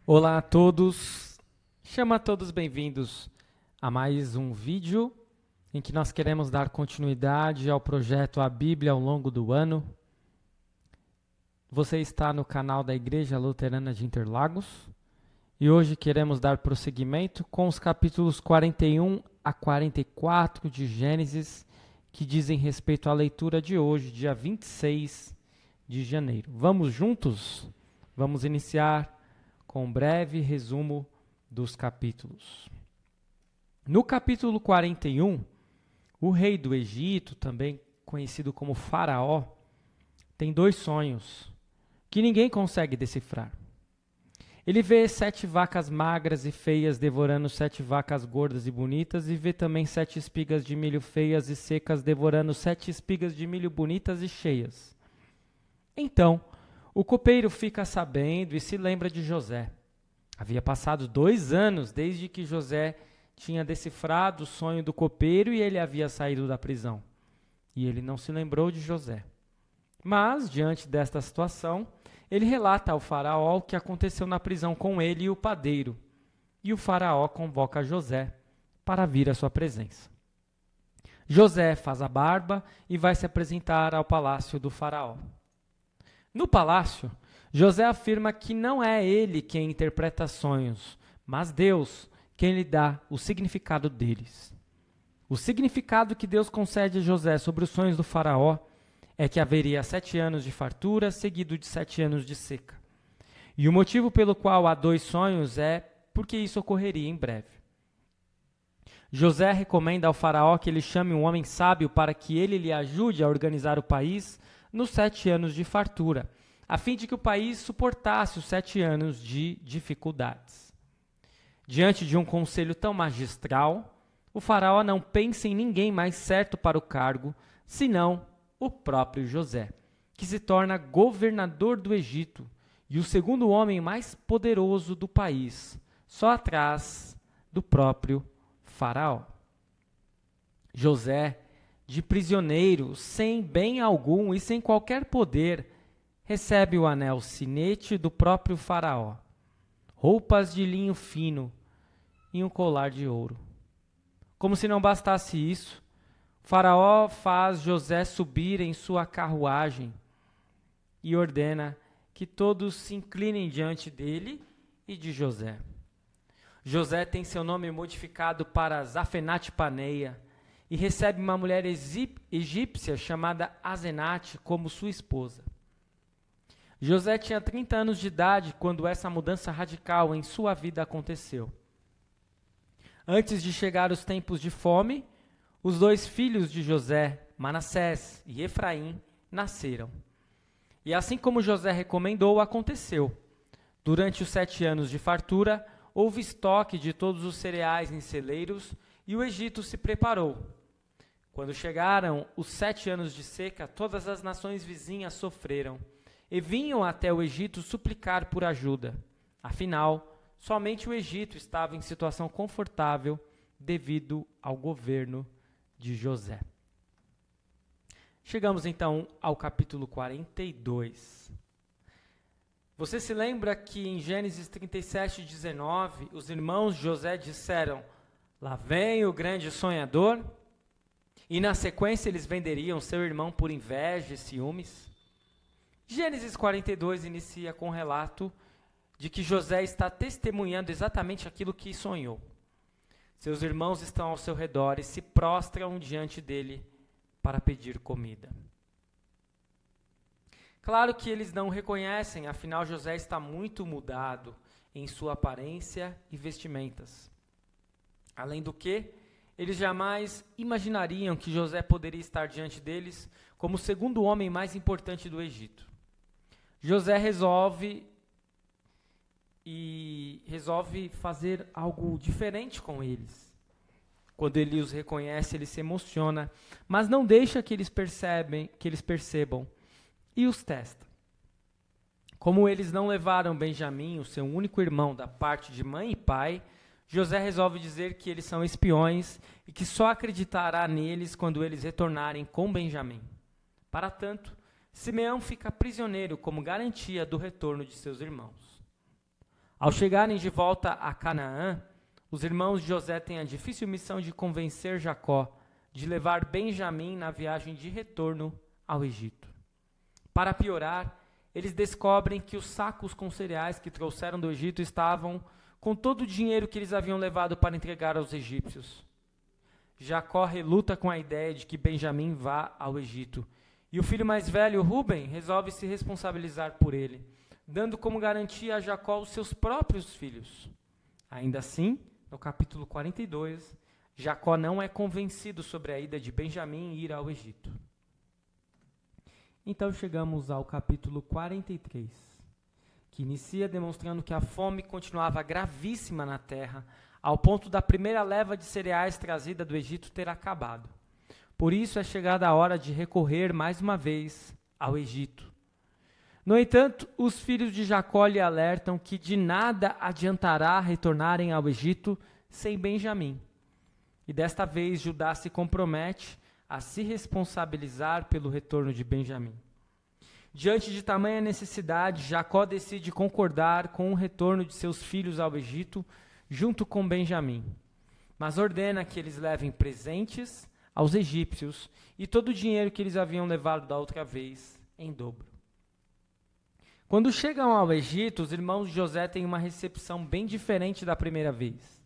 Olá a todos, chama todos bem-vindos a mais um vídeo em que nós queremos dar continuidade ao projeto A Bíblia ao longo do ano. Você está no canal da Igreja Luterana de Interlagos e hoje queremos dar prosseguimento com os capítulos 41 a 44 de Gênesis, que dizem respeito à leitura de hoje, dia 26 de janeiro. Vamos juntos? Vamos iniciar com um breve resumo dos capítulos. No capítulo 41, o rei do Egito, também conhecido como Faraó, tem dois sonhos que ninguém consegue decifrar. Ele vê 7 vacas magras e feias devorando 7 vacas gordas e bonitas, e vê também 7 espigas de milho feias e secas devorando 7 espigas de milho bonitas e cheias. Então, o copeiro fica sabendo e se lembra de José. Havia passado 2 anos desde que José tinha decifrado o sonho do copeiro e ele havia saído da prisão. E ele não se lembrou de José. Mas, diante desta situação, ele relata ao faraó o que aconteceu na prisão com ele e o padeiro. E o faraó convoca José para vir à sua presença. José faz a barba e vai se apresentar ao palácio do faraó. No palácio, José afirma que não é ele quem interpreta sonhos, mas Deus quem lhe dá o significado deles. O significado que Deus concede a José sobre os sonhos do faraó é que haveria 7 anos de fartura, seguido de 7 anos de seca. E o motivo pelo qual há 2 sonhos é porque isso ocorreria em breve. José recomenda ao faraó que ele chame um homem sábio para que ele lhe ajude a organizar o país nos 7 anos de fartura, a fim de que o país suportasse os 7 anos de dificuldades. Diante de um conselho tão magistral, o faraó não pensa em ninguém mais certo para o cargo, senão o próprio José, que se torna governador do Egito e o segundo homem mais poderoso do país, só atrás do próprio faraó. José, de prisioneiro, sem bem algum e sem qualquer poder, recebe o anel sinete do próprio faraó, roupas de linho fino e um colar de ouro. Como se não bastasse isso, o faraó faz José subir em sua carruagem e ordena que todos se inclinem diante dele e de José. José tem seu nome modificado para Zafenate-Paneia e recebe uma mulher egípcia chamada Asenate como sua esposa. José tinha 30 anos de idade quando essa mudança radical em sua vida aconteceu. Antes de chegar os tempos de fome, os 2 filhos de José, Manassés e Efraim, nasceram. E assim como José recomendou, aconteceu. Durante os 7 anos de fartura, houve estoque de todos os cereais em celeiros e o Egito se preparou. Quando chegaram os 7 anos de seca, todas as nações vizinhas sofreram e vinham até o Egito suplicar por ajuda. Afinal, somente o Egito estava em situação confortável devido ao governo de José. Chegamos então ao capítulo 42. Você se lembra que em Gênesis 37:19, os irmãos de José disseram: "Lá vem o grande sonhador"? E na sequência eles venderiam seu irmão por inveja e ciúmes? Gênesis 42 inicia com o relato de que José está testemunhando exatamente aquilo que sonhou. Seus irmãos estão ao seu redor e se prostram diante dele para pedir comida. Claro que eles não o reconhecem, afinal José está muito mudado em sua aparência e vestimentas. Além do que, eles jamais imaginariam que José poderia estar diante deles como o segundo homem mais importante do Egito. José resolve fazer algo diferente com eles. Quando ele os reconhece, ele se emociona, mas não deixa que eles percebam e os testa. Como eles não levaram Benjamim, o seu único irmão, da parte de mãe e pai, José resolve dizer que eles são espiões e que só acreditará neles quando eles retornarem com Benjamim. Para tanto, Simeão fica prisioneiro como garantia do retorno de seus irmãos. Ao chegarem de volta a Canaã, os irmãos de José têm a difícil missão de convencer Jacó de levar Benjamim na viagem de retorno ao Egito. Para piorar, eles descobrem que os sacos com cereais que trouxeram do Egito estavam com todo o dinheiro que eles haviam levado para entregar aos egípcios. Jacó reluta com a ideia de que Benjamim vá ao Egito, e o filho mais velho, Ruben, resolve se responsabilizar por ele, dando como garantia a Jacó os seus próprios filhos. Ainda assim, no capítulo 42, Jacó não é convencido sobre a ida de Benjamim ir ao Egito. Então chegamos ao capítulo 43, que inicia demonstrando que a fome continuava gravíssima na terra, ao ponto da primeira leva de cereais trazida do Egito ter acabado. Por isso é chegada a hora de recorrer mais uma vez ao Egito. No entanto, os filhos de Jacó lhe alertam que de nada adiantará retornarem ao Egito sem Benjamim. E desta vez Judá se compromete a se responsabilizar pelo retorno de Benjamim. Diante de tamanha necessidade, Jacó decide concordar com o retorno de seus filhos ao Egito, junto com Benjamim, mas ordena que eles levem presentes aos egípcios e todo o dinheiro que eles haviam levado da outra vez em dobro. Quando chegam ao Egito, os irmãos de José têm uma recepção bem diferente da primeira vez.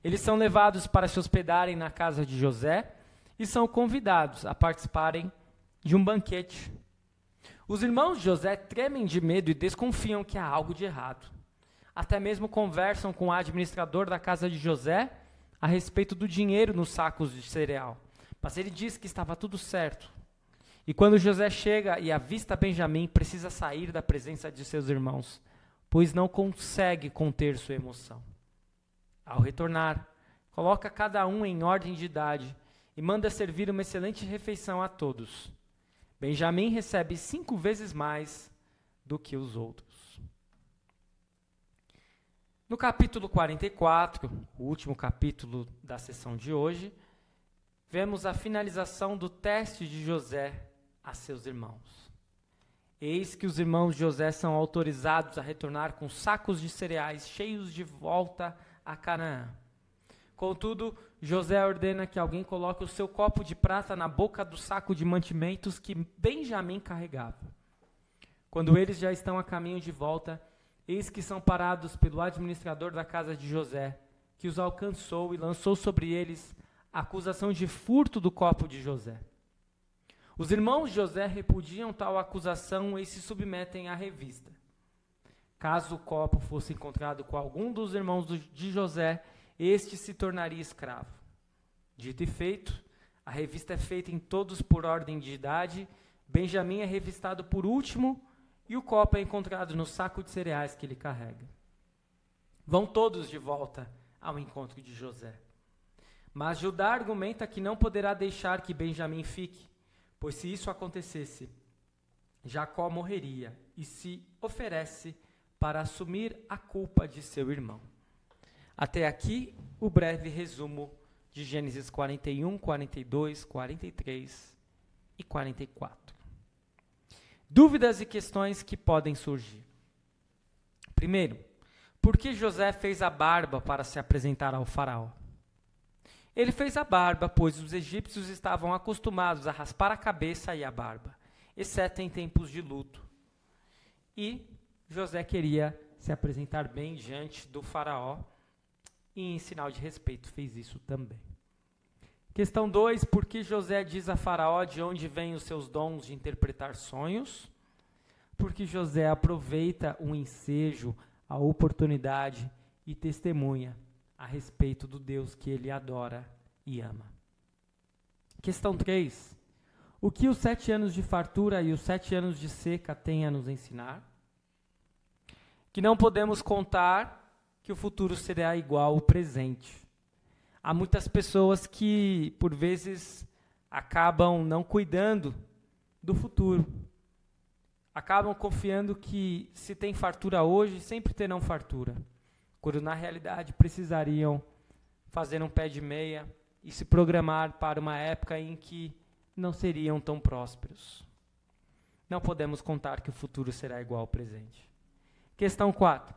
Eles são levados para se hospedarem na casa de José e são convidados a participarem de um banquete. Os irmãos de José tremem de medo e desconfiam que há algo de errado. Até mesmo conversam com o administrador da casa de José a respeito do dinheiro nos sacos de cereal. Mas ele diz que estava tudo certo. E quando José chega e avista Benjamim, precisa sair da presença de seus irmãos, pois não consegue conter sua emoção. Ao retornar, coloca cada um em ordem de idade e manda servir uma excelente refeição a todos. Benjamim recebe 5 vezes mais do que os outros. No capítulo 44, o último capítulo da sessão de hoje, vemos a finalização do teste de José a seus irmãos. Eis que os irmãos de José são autorizados a retornar com sacos de cereais cheios de volta a Canaã. Contudo, José ordena que alguém coloque o seu copo de prata na boca do saco de mantimentos que Benjamim carregava. Quando eles já estão a caminho de volta, eis que são parados pelo administrador da casa de José, que os alcançou e lançou sobre eles a acusação de furto do copo de José. Os irmãos de José repudiam tal acusação e se submetem à revista. Caso o copo fosse encontrado com algum dos irmãos de José, este se tornaria escravo. Dito e feito, a revista é feita em todos por ordem de idade, Benjamim é revistado por último e o copo é encontrado no saco de cereais que ele carrega. Vão todos de volta ao encontro de José. Mas Judá argumenta que não poderá deixar que Benjamim fique, pois se isso acontecesse, Jacó morreria e se oferece para assumir a culpa de seu irmão. Até aqui, o breve resumo de Gênesis 41, 42, 43 e 44. Dúvidas e questões que podem surgir. Primeiro, por que José fez a barba para se apresentar ao faraó? Ele fez a barba, pois os egípcios estavam acostumados a raspar a cabeça e a barba, exceto em tempos de luto. E José queria se apresentar bem diante do faraó, e em sinal de respeito fez isso também. Questão 2, por que José diz a faraó de onde vêm os seus dons de interpretar sonhos? Porque José aproveita o ensejo, a oportunidade e testemunha a respeito do Deus que ele adora e ama. Questão 3, o que os 7 anos de fartura e os 7 anos de seca têm a nos ensinar? Que não podemos contar que o futuro será igual ao presente. Há muitas pessoas que, por vezes, acabam não cuidando do futuro. Acabam confiando que se tem fartura hoje, sempre terão fartura. Quando, na realidade, precisariam fazer um pé de meia e se programar para uma época em que não seriam tão prósperos. Não podemos contar que o futuro será igual ao presente. Questão 4.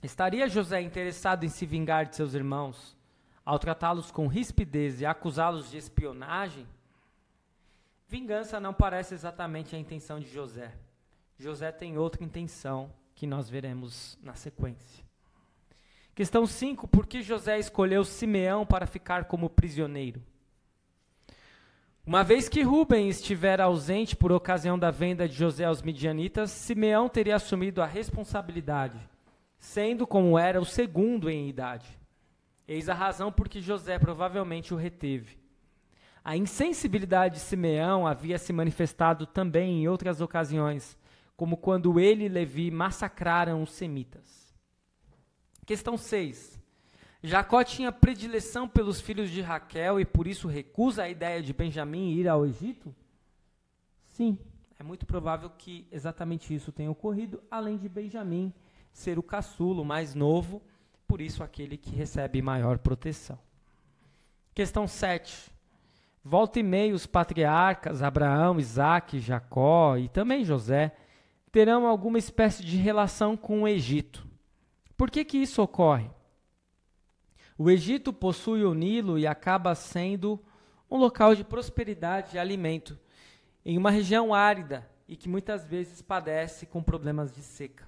Estaria José interessado em se vingar de seus irmãos, ao tratá-los com rispidez e acusá-los de espionagem? Vingança não parece exatamente a intenção de José. José tem outra intenção que nós veremos na sequência. Questão 5. Por que José escolheu Simeão para ficar como prisioneiro? Uma vez que Rúben estivera ausente por ocasião da venda de José aos midianitas, Simeão teria assumido a responsabilidade, sendo como era o segundo em idade. Eis a razão por que José provavelmente o reteve. A insensibilidade de Simeão havia se manifestado também em outras ocasiões, como quando ele e Levi massacraram os semitas. Questão 6. Jacó tinha predileção pelos filhos de Raquel e por isso recusa a ideia de Benjamim ir ao Egito? Sim, é muito provável que exatamente isso tenha ocorrido, além de Benjamim ser o caçulo mais novo, por isso aquele que recebe maior proteção. Questão 7. Volta e meia os patriarcas, Abraão, Isaque, Jacó e também José, terão alguma espécie de relação com o Egito. Por que isso ocorre? O Egito possui o Nilo e acaba sendo um local de prosperidade e alimento, em uma região árida e que muitas vezes padece com problemas de seca.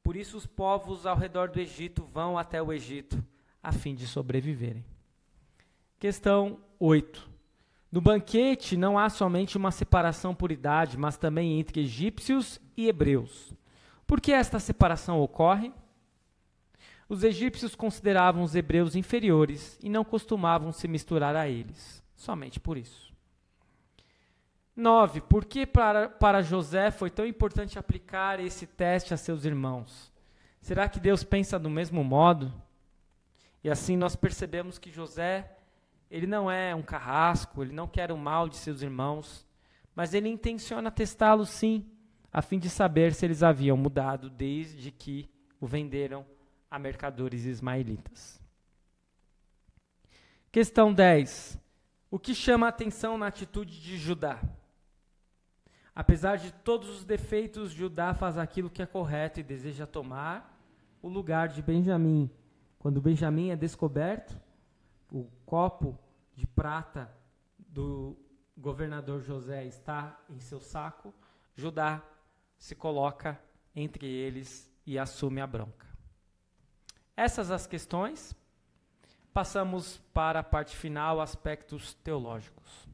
Por isso os povos ao redor do Egito vão até o Egito, a fim de sobreviverem. Questão 8. No banquete não há somente uma separação por idade, mas também entre egípcios e hebreus. Por que esta separação ocorre? Os egípcios consideravam os hebreus inferiores e não costumavam se misturar a eles, somente por isso. 9. Por que para José foi tão importante aplicar esse teste a seus irmãos? Será que Deus pensa do mesmo modo? E assim nós percebemos que José, ele não é um carrasco, ele não quer o mal de seus irmãos, mas ele intenciona testá-los sim, a fim de saber se eles haviam mudado desde que o venderam a mercadores ismaelitas. Questão 10. O que chama a atenção na atitude de Judá? Apesar de todos os defeitos, Judá faz aquilo que é correto e deseja tomar o lugar de Benjamim. Quando Benjamim é descoberto, o copo de prata do governador José está em seu saco, Judá se coloca entre eles e assume a bronca. Essas as questões. Passamos para a parte final, aspectos teológicos.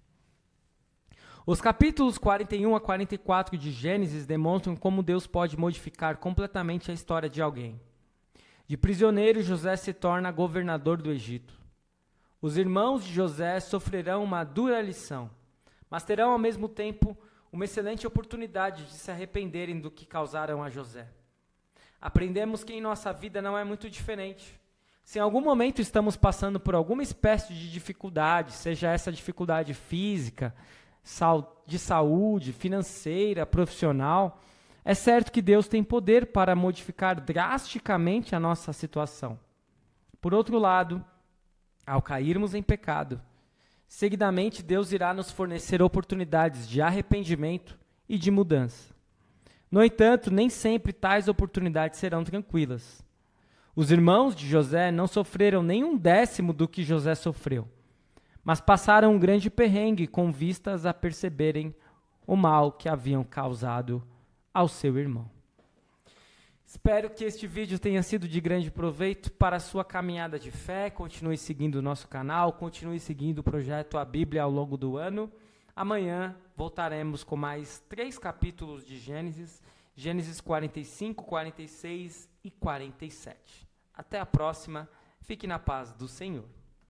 Os capítulos 41 a 44 de Gênesis demonstram como Deus pode modificar completamente a história de alguém. De prisioneiro, José se torna governador do Egito. Os irmãos de José sofrerão uma dura lição, mas terão ao mesmo tempo uma excelente oportunidade de se arrependerem do que causaram a José. Aprendemos que em nossa vida não é muito diferente. Se em algum momento estamos passando por alguma espécie de dificuldade, seja essa dificuldade física, de saúde, financeira, profissional, é certo que Deus tem poder para modificar drasticamente a nossa situação. Por outro lado, ao cairmos em pecado, seguidamente Deus irá nos fornecer oportunidades de arrependimento e de mudança. No entanto, nem sempre tais oportunidades serão tranquilas. Os irmãos de José não sofreram nem 1/10 do que José sofreu, mas passaram um grande perrengue com vistas a perceberem o mal que haviam causado ao seu irmão. Espero que este vídeo tenha sido de grande proveito para a sua caminhada de fé. Continue seguindo o nosso canal, continue seguindo o projeto A Bíblia ao longo do ano. Amanhã voltaremos com mais 3 capítulos de Gênesis, Gênesis 45, 46 e 47. Até a próxima. Fique na paz do Senhor.